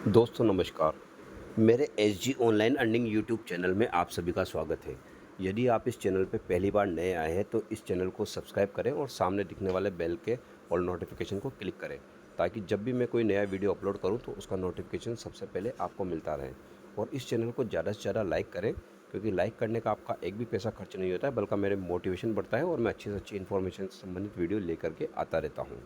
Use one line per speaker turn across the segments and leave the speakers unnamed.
दोस्तों नमस्कार। मेरे SG online earning YouTube channel में आप सभी का स्वागत है। यदि आप इस चैनल पर पहली बार नए आए हैं तो इस चैनल को सब्सक्राइब करें और सामने दिखने वाले बेल के ऑल नोटिफिकेशन को क्लिक करें, ताकि जब भी मैं कोई नया वीडियो अपलोड करूं तो उसका नोटिफिकेशन सबसे पहले आपको मिलता रहे। और इस चैनल को ज़्यादा से ज़्यादा लाइक करें, क्योंकि लाइक करने का आपका एक भी पैसा खर्च नहीं होता है, बल्कि मेरे मोटिवेशन बढ़ता है और मैं अच्छी से अच्छी इन्फॉर्मेशन से संबंधित वीडियो लेकर के आता रहता हूँ।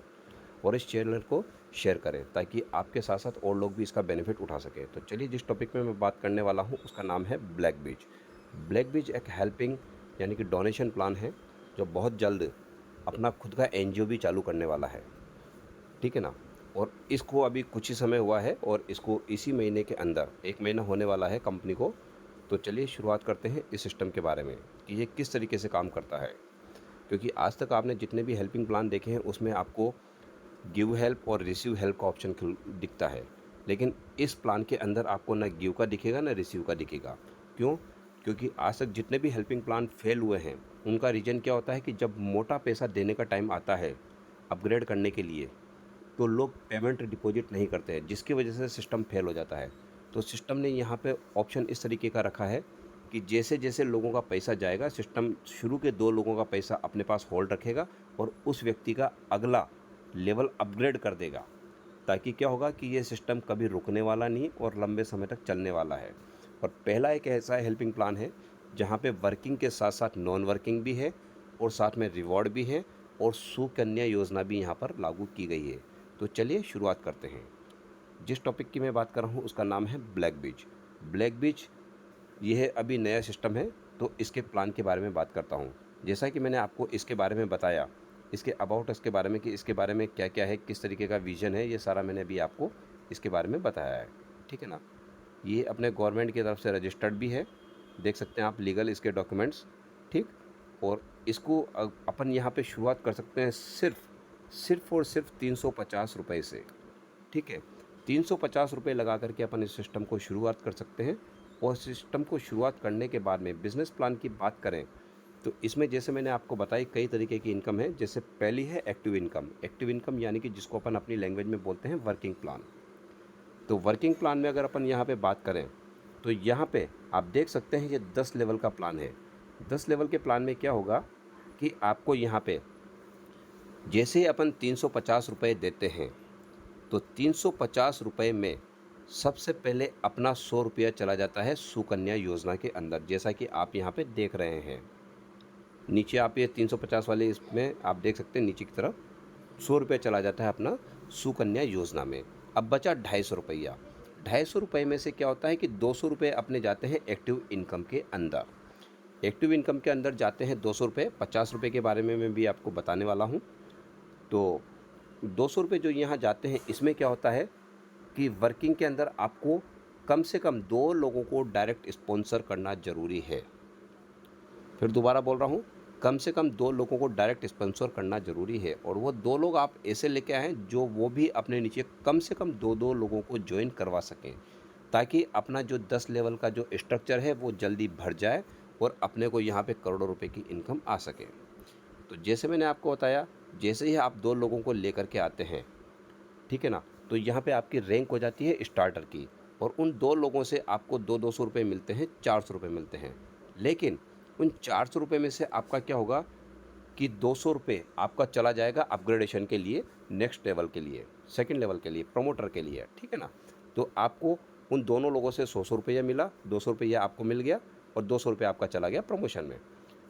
और इस चैनल को शेयर करें ताकि आपके साथ साथ और लोग भी इसका बेनिफिट उठा सकें। तो चलिए, जिस टॉपिक में मैं बात करने वाला हूँ उसका नाम है ब्लैक बीज। ब्लैक बीज एक हेल्पिंग यानी कि डोनेशन प्लान है, जो बहुत जल्द अपना खुद का एनजीओ भी चालू करने वाला है। ठीक है ना। और इसको अभी कुछ ही समय हुआ है और इसको इसी महीने के अंदर 1 महीना होने वाला है कंपनी को। तो चलिए शुरुआत करते हैं इस सिस्टम के बारे में कि ये किस तरीके से काम करता है। क्योंकि आज तक आपने जितने भी हेल्पिंग प्लान देखे हैं उसमें आपको गिव हेल्प और रिसीव हेल्प का ऑप्शन दिखता है, लेकिन इस प्लान के अंदर आपको ना गिव का दिखेगा ना रिसीव का दिखेगा। क्यों? क्योंकि आज तक जितने भी हेल्पिंग प्लान फेल हुए हैं उनका रीज़न क्या होता है कि जब मोटा पैसा देने का टाइम आता है अपग्रेड करने के लिए, तो लोग पेमेंट डिपॉजिट नहीं करते हैं, जिसकी वजह से सिस्टम फेल हो जाता है। तो सिस्टम ने यहाँ पे ऑप्शन इस तरीके का रखा है कि जैसे जैसे लोगों का पैसा जाएगा, सिस्टम शुरू के 2 लोगों का पैसा अपने पास होल्ड रखेगा और उस व्यक्ति का अगला लेवल अपग्रेड कर देगा, ताकि क्या होगा कि ये सिस्टम कभी रुकने वाला नहीं और लंबे समय तक चलने वाला है। और पहला एक ऐसा हेल्पिंग प्लान है जहाँ पे वर्किंग के साथ साथ नॉन वर्किंग भी है और साथ में रिवॉर्ड भी है और सुकन्या योजना भी यहाँ पर लागू की गई है। तो चलिए शुरुआत करते हैं। जिस टॉपिक की मैं बात कर रहा हूँ उसका नाम है ब्लैक बीज। ब्लैक बीज ये है अभी नया सिस्टम है, तो इसके प्लान के बारे में बात करता हूँ। जैसा कि मैंने आपको इसके बारे में बताया, इसके अबाउट इसके बारे में कि इसके बारे में क्या क्या है, किस तरीके का विज़न है, ये सारा मैंने अभी आपको इसके बारे में बताया है। ठीक है ना। ये अपने गवर्नमेंट की तरफ से रजिस्टर्ड भी है, देख सकते हैं आप लीगल इसके डॉक्यूमेंट्स। ठीक। और इसको अपन यहाँ पे शुरुआत कर सकते हैं सिर्फ और सिर्फ 350 रुपये से। ठीक है। 350 रुपये लगा करके अपन इस सिस्टम को शुरुआत कर सकते हैं। और सिस्टम को शुरुआत करने के बाद में बिज़नेस प्लान की बात करें तो इसमें जैसे मैंने आपको बताई कई तरीके की इनकम है। जैसे पहली है एक्टिव इनकम। एक्टिव इनकम यानी कि जिसको अपन अपनी लैंग्वेज में बोलते हैं वर्किंग प्लान। तो वर्किंग प्लान में अगर अपन यहाँ पे बात करें तो यहाँ पे आप देख सकते हैं ये 10 लेवल का प्लान है। 10 लेवल के प्लान में क्या होगा कि आपको यहाँ पे जैसे ही अपन 350 रुपये देते हैं तो 350 रुपये में सबसे पहले अपना 100 रुपया चला जाता है सुकन्या योजना के अंदर, जैसा कि आप यहाँ पे देख रहे हैं। नीचे आप ये 350 वाले इसमें आप देख सकते हैं, नीचे की तरफ 100 रुपये चला जाता है अपना सुकन्या योजना में। अब बचा 250 रुपया। 250 रुपये में से क्या होता है कि 200 रुपये अपने जाते हैं एक्टिव इनकम के अंदर। एक्टिव इनकम के अंदर जाते हैं 200 रुपये। 50 रुपये के बारे में मैं भी आपको बताने वाला हूँ। तो 200 रुपये जो यहाँ जाते हैं, इसमें क्या होता है कि वर्किंग के अंदर आपको कम से कम 2 लोगों को डायरेक्ट स्पॉन्सर करना ज़रूरी है। फिर दोबारा बोल रहा हूँ, कम से कम 2 लोगों को डायरेक्ट स्पॉन्सर करना ज़रूरी है। और वो 2 लोग आप ऐसे लेके आएँ जो वो भी अपने नीचे कम से कम 2-2 लोगों को जॉइन करवा सकें, ताकि अपना जो 10 लेवल का जो स्ट्रक्चर है वो जल्दी भर जाए और अपने को यहाँ पे करोड़ों रुपए की इनकम आ सके। तो जैसे मैंने आपको बताया, जैसे ही आप 2 लोगों को लेकर के आते हैं, ठीक है ना, तो यहाँ पे आपकी रैंक हो जाती है स्टार्टर की। और उन 2 लोगों से आपको 2-200 रुपये मिलते हैं, 400 रुपये मिलते हैं। लेकिन उन 400 रुपये में से आपका क्या होगा कि 200 रुपये आपका चला जाएगा अपग्रेडेशन के लिए, नेक्स्ट लेवल के लिए, सेकंड लेवल के लिए, प्रमोटर के लिए। ठीक है ना। तो आपको उन दोनों लोगों से 100-100 रुपया मिला, 200 रुपया आपको मिल गया और 200 रुपया आपका चला गया प्रमोशन में।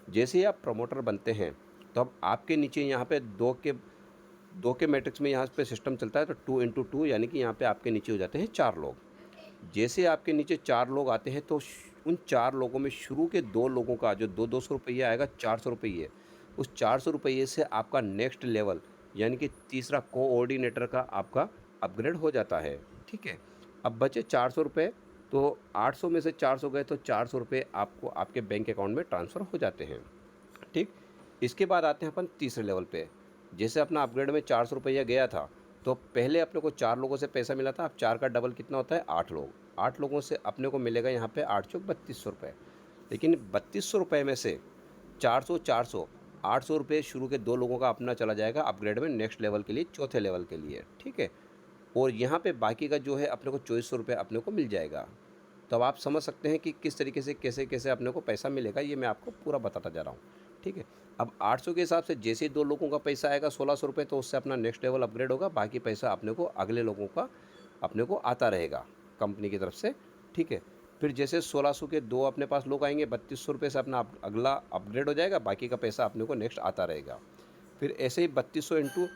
जैसे ही आप प्रमोटर बनते हैं तो अब आपके नीचे यहाँ पे 2 के मैट्रिक्स में यहाँ पे सिस्टम चलता है, तो 2 × 2 यानी कि यहाँ पे आपके नीचे हो जाते हैं 4 लोग। जैसे आपके नीचे 4 लोग आते हैं तो उन 4 लोगों में शुरू के 2 लोगों का जो 2-200 रुपया आएगा, 400 रुपये, उस 400 रुपये से आपका नेक्स्ट लेवल यानी कि तीसरा कोऑर्डिनेटर का आपका अपग्रेड हो जाता है। ठीक है। अब बचे 400 रुपये, तो 800 में से 400 गए तो 400 रुपये आपको आपके बैंक अकाउंट में ट्रांसफ़र हो जाते हैं। ठीक। इसके बाद आते हैं अपन तीसरे लेवल पे। जैसे अपना अपग्रेड में 400 रुपया गया था, तो पहले अपने को 4 लोगों से पैसा मिला था। अब 4 का डबल कितना होता है, 8 लोग। 8 लोगों से अपने को मिलेगा यहाँ पे 8 चौक 3200 रुपये। लेकिन 3200 रुपये में से 400 800 रुपये शुरू के 2 लोगों का अपना चला जाएगा अपग्रेड में नेक्स्ट लेवल के लिए, चौथे लेवल के लिए। ठीक है। और यहाँ पे बाकी का जो है अपने को 2400 रुपये अपने को मिल जाएगा। तो अब आप समझ सकते हैं कि किस तरीके से कैसे-कैसे अपने को पैसा मिलेगा, ये मैं आपको पूरा बताता जा रहा हूँ, ठीक है। अब 800 के हिसाब से जैसे ही 2 लोगों का पैसा आएगा 1600 रुपये, तो उससे अपना नेक्स्ट लेवल अपग्रेड होगा, बाकी पैसा अपने को अगले लोगों का अपने को आता रहेगा कंपनी की तरफ से, ठीक है। फिर जैसे 1600 के 2 अपने पास लोग आएंगे, 3200 रुपये से अपना अगला अपग्रेड हो जाएगा, बाकी का पैसा अपने को नेक्स्ट आता रहेगा। फिर ऐसे ही 3200 इंटू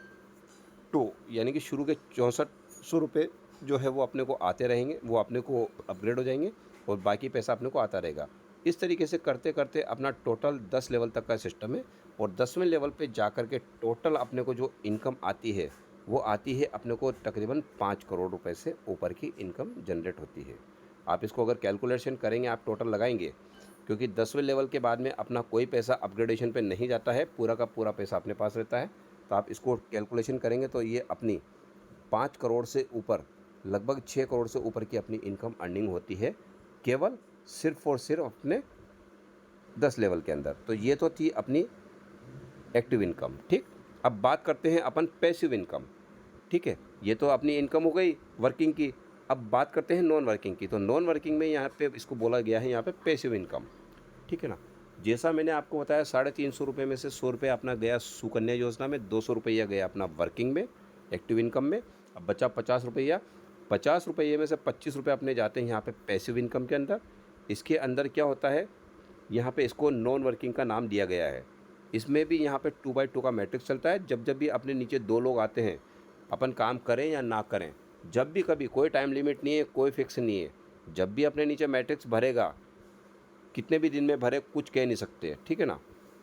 2 यानी कि शुरू के 6400 रुपये जो है वो अपने को आते रहेंगे, वो अपने को अपग्रेड हो जाएंगे और बाकी पैसा अपने को आता रहेगा। इस तरीके से करते करते अपना टोटल 10 लेवल तक का सिस्टम है और 10वें लेवल पे जा कर के टोटल अपने को जो इनकम आती है वो आती है अपने को तकरीबन 5 करोड़ रुपए से ऊपर की इनकम जनरेट होती है। आप इसको अगर कैलकुलेशन करेंगे, आप टोटल लगाएंगे, क्योंकि 10वें लेवल के बाद में अपना कोई पैसा अपग्रेडेशन पे नहीं जाता है, पूरा का पूरा पैसा अपने पास रहता है। तो आप इसको कैलकुलेशन करेंगे तो ये अपनी 5 करोड़ से ऊपर, लगभग 6 करोड़ से ऊपर की अपनी इनकम अर्निंग होती है, केवल सिर्फ और सिर्फ अपने 10 लेवल के अंदर। तो ये तो थी अपनी एक्टिव इनकम, ठीक। अब बात करते हैं अपन पैसिव इनकम, ठीक है। ये तो अपनी इनकम हो गई वर्किंग की। अब बात करते हैं नॉन वर्किंग की। तो नॉन वर्किंग में यहाँ पे इसको बोला गया है यहाँ पे पैसिव इनकम, ठीक है ना। जैसा मैंने आपको बताया 350 रुपये में से 100 रुपये अपना गया सुकन्या योजना में, 200 रुपया गया अपना वर्किंग में, एक्टिव इनकम में। अब बचा 50 रुपया, 50 रुपये में से 25 रुपये अपने जाते हैं यहाँ पे पैसिव इनकम के अंदर। इसके अंदर क्या होता है, यहाँ पे इसको नॉन वर्किंग का नाम दिया गया है। इसमें भी यहाँ पे 2/2 का मैट्रिक्स चलता है। जब जब भी अपने नीचे 2 लोग आते हैं, अपन काम करें या ना करें, जब भी कभी, कोई टाइम लिमिट नहीं है, कोई फिक्स नहीं है, जब भी अपने नीचे मैट्रिक्स भरेगा, कितने भी दिन में भरे कुछ कह नहीं सकते, ठीक है ना।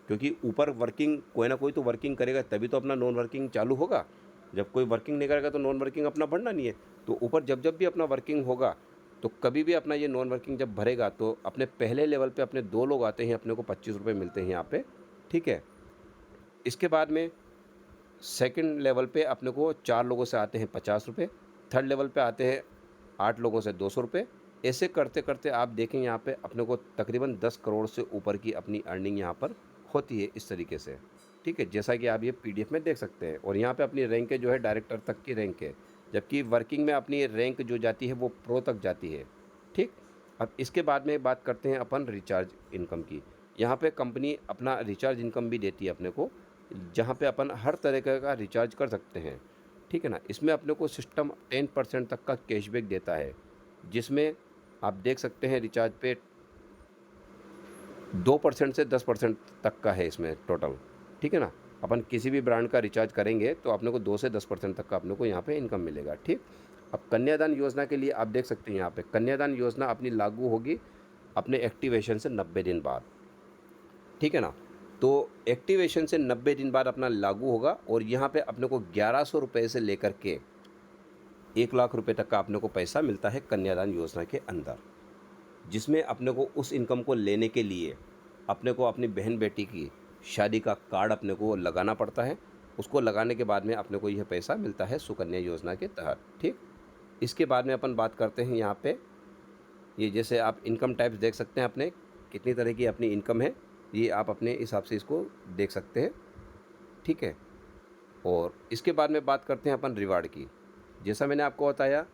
क्योंकि ऊपर वर्किंग कोई ना कोई तो वर्किंग करेगा, तभी तो अपना नॉन वर्किंग चालू होगा। जब कोई वर्किंग नहीं करेगा तो नॉन वर्किंग अपना बढ़ना नहीं है। तो ऊपर जब जब भी अपना वर्किंग होगा, तो कभी भी अपना ये नॉन वर्किंग जब भरेगा, तो अपने पहले लेवल पे अपने 2 लोग आते हैं, अपने को 25 रुपये मिलते हैं यहाँ पे, ठीक है। इसके बाद में सेकंड लेवल पे अपने को 4 लोगों से आते हैं 50 रुपये, थर्ड लेवल पे आते हैं 8 लोगों से 200 रुपये। ऐसे करते करते आप देखें यहाँ पे अपने को तकरीबन 10 करोड़ से ऊपर की अपनी अर्निंग यहाँ पर होती है इस तरीके से, ठीक है। जैसा कि आप ये पीडीएफ में देख सकते हैं। और यहाँ पे अपनी रैंक जो है डायरेक्टर तक की रैंक है, जबकि वर्किंग में अपनी रैंक जो जाती है वो प्रो तक जाती है, ठीक। अब इसके बाद में बात करते हैं अपन रिचार्ज इनकम की। यहाँ पे कंपनी अपना रिचार्ज इनकम भी देती है अपने को, जहाँ पे अपन हर तरह का रिचार्ज कर सकते हैं, ठीक है ना। इसमें अपने को सिस्टम 10% तक का कैशबैक देता है, जिसमें आप देख सकते हैं रिचार्ज पे 2% से 10% तक का है इसमें टोटल, ठीक है ना। अपन किसी भी ब्रांड का रिचार्ज करेंगे तो अपने को 2 से 10% तक का अपने को यहाँ पे इनकम मिलेगा, ठीक। अब कन्यादान योजना के लिए आप देख सकते हैं यहाँ पे कन्यादान योजना अपनी लागू होगी अपने एक्टिवेशन से 90 दिन बाद, ठीक है ना। तो एक्टिवेशन से 90 दिन बाद अपना लागू होगा और यहाँ पे अपने को 1100 रुपये से लेकर के 1 लाख रुपए तक का अपने को पैसा मिलता है कन्यादान योजना के अंदर, जिसमें अपने को उस इनकम को लेने के लिए अपने को अपनी बहन बेटी की शादी का कार्ड अपने को लगाना पड़ता है। उसको लगाने के बाद में अपने को यह पैसा मिलता है सुकन्या योजना के तहत, ठीक। इसके बाद में अपन बात करते हैं यहाँ पे, ये जैसे आप इनकम टाइप्स देख सकते हैं अपने कितनी तरह की अपनी इनकम है, ये आप अपने हिसाब से इसको देख सकते हैं, ठीक है। और इसके बाद में बात करते हैं अपन रिवार्ड की। जैसा मैंने आपको बताया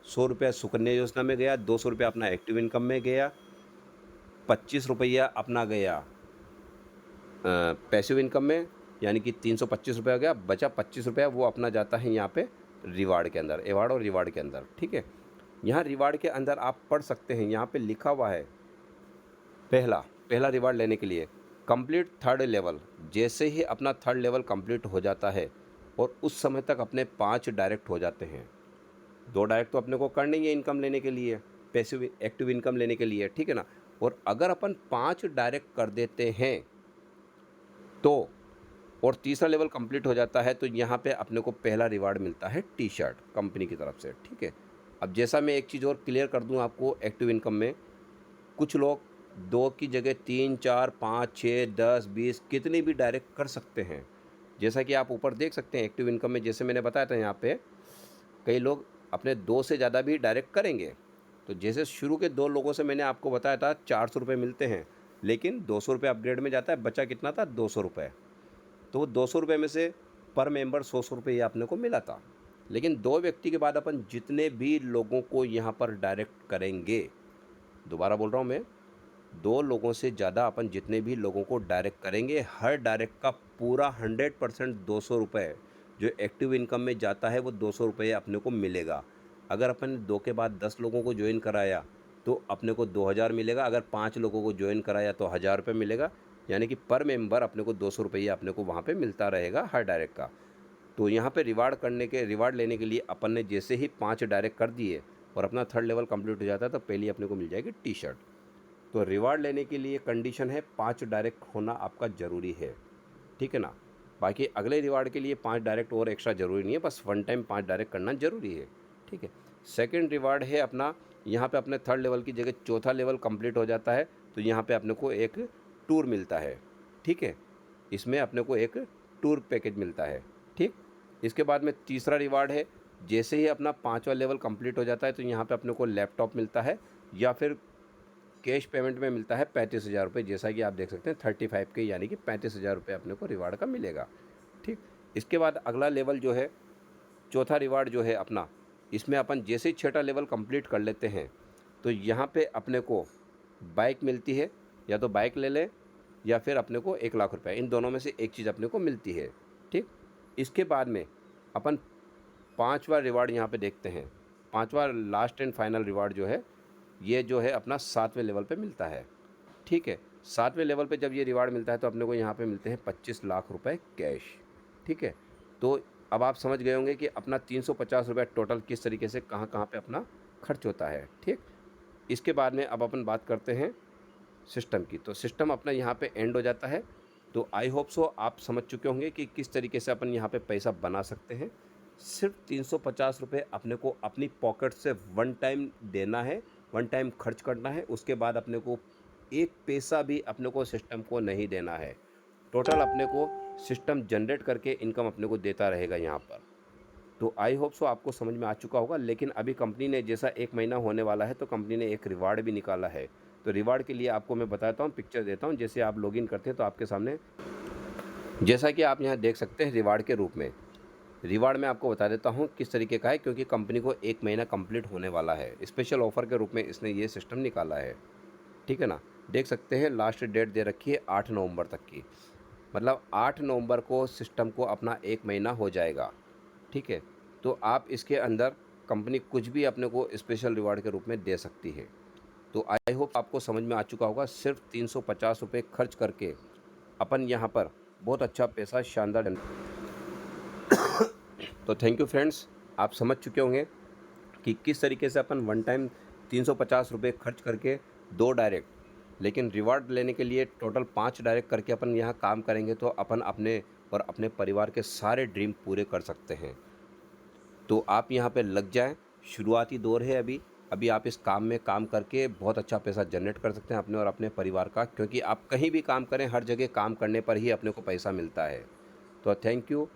100 रुपया सुकन्या योजना में गया, 200 रुपया अपना एक्टिव इनकम में गया, 25 रुपया अपना गया पैसिव इनकम में, यानी कि 325 रुपया हो गया। बचा 25 रुपया वो अपना जाता है यहाँ पे रिवार्ड के अंदर, एवार्ड और रिवार्ड के अंदर, ठीक है। यहाँ रिवार्ड के अंदर आप पढ़ सकते हैं, यहाँ पे लिखा हुआ है पहला रिवार्ड लेने के लिए कंप्लीट थर्ड लेवल। जैसे ही अपना थर्ड लेवल कंप्लीट हो जाता है और उस समय तक अपने 5 डायरेक्ट हो जाते हैं, 2 डायरेक्ट तो अपने को करनी है इनकम लेने के लिए, पैसिव एक्टिव इनकम लेने के लिए, ठीक है ना। और अगर अपन 5 डायरेक्ट कर देते हैं तो, और तीसरा लेवल कंप्लीट हो जाता है, तो यहाँ पे अपने को पहला रिवार्ड मिलता है टी शर्ट कंपनी की तरफ से, ठीक है। अब जैसा मैं एक चीज़ और क्लियर कर दूँ आपको, एक्टिव इनकम में कुछ लोग 2 की जगह 3, 4, 5, 6, 10, 20 कितने भी डायरेक्ट कर सकते हैं। जैसा कि आप ऊपर देख सकते हैं एक्टिव इनकम में, जैसे मैंने बताया था यहाँ पे कई लोग अपने 2 से ज़्यादा भी डायरेक्ट करेंगे। तो जैसे शुरू के 2 लोगों से मैंने आपको बताया था 400 रुपये मिलते हैं, लेकिन 200 रुपये अपग्रेड में जाता है, बचा कितना था 200 रुपये। तो वो 200 रुपये में से पर मेंबर 100 रुपये ये आपने को मिला था। लेकिन 2 व्यक्ति के बाद अपन जितने भी लोगों को यहाँ पर डायरेक्ट करेंगे, दोबारा बोल रहा हूँ मैं, 2 लोगों से ज़्यादा अपन जितने भी लोगों को डायरेक्ट करेंगे, हर डायरेक्ट का पूरा 100% 200 रुपये जो एक्टिव इनकम में जाता है वो 200 रुपये अपने को मिलेगा। अगर अपन 2 के बाद 10 लोगों को ज्वाइन कराया तो अपने को 2000 मिलेगा। अगर 5 लोगों को ज्वाइन कराया तो 1000 रुपये मिलेगा। यानी कि पर मेंबर अपने को 200 रुपये अपने को वहाँ पे मिलता रहेगा हर डायरेक्ट का। तो यहाँ पे रिवार्ड लेने के लिए अपन ने जैसे ही 5 डायरेक्ट कर दिए और अपना 3rd लेवल कंप्लीट हो जाता है तो पहले अपने को मिल जाएगी टी शर्ट। तो रिवार्ड लेने के लिए कंडीशन है 5 डायरेक्ट होना आपका ज़रूरी है, ठीक है ना। बाकी अगले रिवार्ड के लिए 5 डायरेक्ट और एक्स्ट्रा ज़रूरी नहीं है, बस वन टाइम 5 डायरेक्ट करना ज़रूरी है, ठीक है। सेकंड रिवार्ड है अपना, यहाँ पे अपने 3rd लेवल की जगह 4था लेवल कंप्लीट हो जाता है तो यहाँ पे अपने को एक टूर मिलता है, ठीक है। इसमें अपने को एक टूर पैकेज मिलता है, ठीक। इसके बाद में तीसरा रिवार्ड है, जैसे ही अपना 5वां लेवल कंप्लीट हो जाता है तो यहाँ पे अपने को लैपटॉप मिलता है या फिर कैश पेमेंट में मिलता है 35,000 रुपये। जैसा कि आप देख सकते हैं 35 के यानी कि 35,000 रुपये अपने को रिवार्ड का मिलेगा, ठीक। इसके बाद अगला लेवल जो है, चौथा रिवार्ड जो है अपना, इसमें अपन जैसे ही 6ठा लेवल कंप्लीट कर लेते हैं तो यहाँ पे अपने को बाइक मिलती है, या तो बाइक ले लें या फिर अपने को 1,00,000 रुपये, इन दोनों में से एक चीज़ अपने को मिलती है, ठीक। इसके बाद में अपन 5वां रिवार्ड यहाँ पे देखते हैं। 5वां लास्ट एंड फाइनल रिवार्ड जो है, ये जो है अपना 7वें लेवल पे मिलता है, ठीक है। 7वें लेवल पे जब ये रिवार्ड मिलता है तो अपने को यहाँ पे मिलते हैं 25 लाख रुपए कैश, ठीक है। तो अब आप समझ गए होंगे कि अपना 350 रुपये टोटल किस तरीके से कहाँ कहाँ पे अपना खर्च होता है, ठीक। इसके बाद में अब अपन बात करते हैं सिस्टम की। तो सिस्टम अपना यहाँ पे एंड हो जाता है। तो आई होप सो आप समझ चुके होंगे कि किस तरीके से अपन यहाँ पे पैसा बना सकते हैं। सिर्फ 350 रुपये अपने को अपनी पॉकेट से वन टाइम देना है, वन टाइम खर्च करना है। उसके बाद अपने को एक पैसा भी अपने को सिस्टम को नहीं देना है। टोटल अपने को सिस्टम जनरेट करके इनकम अपने को देता रहेगा यहाँ पर। तो आई होप सो आपको समझ में आ चुका होगा। लेकिन अभी कंपनी ने जैसा 1 महीना होने वाला है तो कंपनी ने एक रिवार्ड भी निकाला है। तो रिवार्ड के लिए आपको मैं बताता हूँ, पिक्चर देता हूँ। जैसे आप लॉगिन करते हैं तो आपके सामने, जैसा कि आप यहाँ देख सकते हैं रिवार्ड के रूप में, रिवार्ड में आपको बता देता हूँ किस तरीके का है, क्योंकि कंपनी को 1 महीना कंप्लीट होने वाला है। स्पेशल ऑफ़र के रूप में इसने ये सिस्टम निकाला है, ठीक है ना। देख सकते हैं लास्ट डेट दे रखी है 8 नवंबर तक की, मतलब 8 नवंबर को सिस्टम को अपना 1 महीना हो जाएगा, ठीक है। तो आप इसके अंदर कंपनी कुछ भी अपने को स्पेशल रिवार्ड के रूप में दे सकती है। तो आई होप आपको समझ में आ चुका होगा। सिर्फ 350 रुपये खर्च करके अपन यहाँ पर बहुत अच्छा पैसा शानदार। तो थैंक यू फ्रेंड्स, आप समझ चुके होंगे कि किस तरीके से अपन वन टाइम 350 रुपये खर्च करके 2 डायरेक्ट, लेकिन रिवार्ड लेने के लिए टोटल 5 डायरेक्ट करके अपन यहाँ काम करेंगे तो अपन अपने और अपने परिवार के सारे ड्रीम पूरे कर सकते हैं। तो आप यहाँ पे लग जाएं, शुरुआती दौर है अभी। अभी आप इस काम में काम करके बहुत अच्छा पैसा जनरेट कर सकते हैं अपने और अपने परिवार का, क्योंकि आप कहीं भी काम करें, हर जगह काम करने पर ही अपने को पैसा मिलता है। तो थैंक यू।